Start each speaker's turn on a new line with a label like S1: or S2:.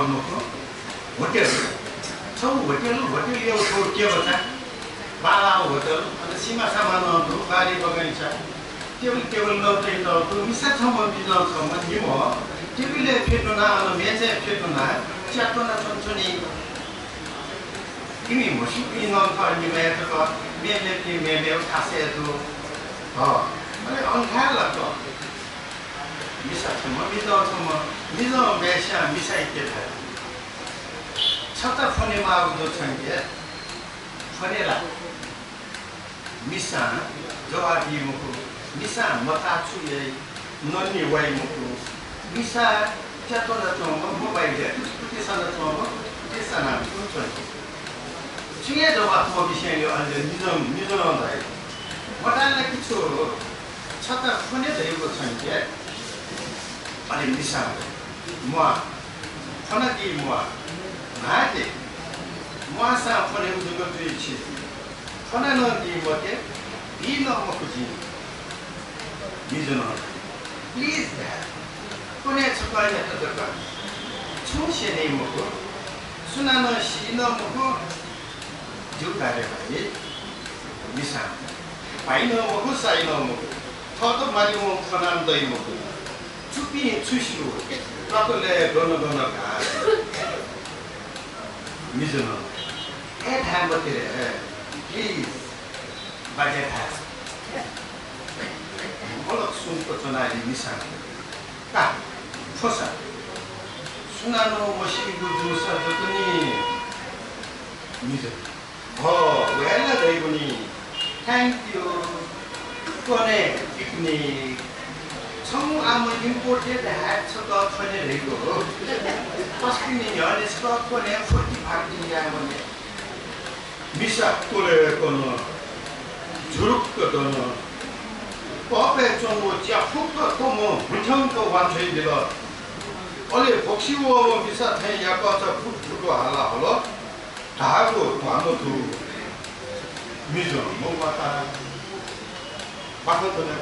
S1: 먹고 호텔 저 호텔이요 그 버ታ 바라 호텔 सीमा सामानहरू बारी बगैँचा टेबल लौटेन तो मिसा ठाउँमा बिजनेस ठाउँमा नि म टेबलले फेट्नु नआउनु मेचे फेट्नु न च्यातो न छन्छनी तिमी मसिपी नथर्नी मेटो मेले खासे तो मैले अन्खार लाग्छ मिसा ठाउँमा बिजनेस ठाउँमा मिजो बेसा मिसाइ के थाहा छता फने मागु छन् के फनेला मिसा जवाबी मुखु मिसा मताछु ये नन्नी वाइ मुखु मिसा च्यातो न चोंगो मोबाइल दे त्यसमा चोंगो त्यसमा कुन छिए जवाब म विषयले अहिले निजो नलाई मटालाई किछु छता फने भएको छन् के अनि मिसा म फनकी म नाते मसा फने उजुको दुई फना नदी मते बिना मकुजी बिजन प्लीज कोने छकाले तका छुसे नै मको सुनानो सिन मको जुकारे भाइ मिसा पाइन मको साइन मको थतो माली म फना दै मको चुपी छुसिलो ततले गन का मिजन ए थाम बते Please, budget has. All of soon for tonight in Nissan. Ah, Fossa. Sunano Moshi Gudu Satani. Oh, well, Ravoni. Thank you. Kone, picnic. Some am imported hats about 20 Rigo. First in your list of 40 party. मिसा कोले कोनो जुरुक कोनो पपे चोमो च्याफुक कोमो बुठङ को वान्छै दिल अले बक्सिवो मिसा थै याको छ फुटफुटो हाला हलो धागो भानो थु मिजो म माता बाखो तने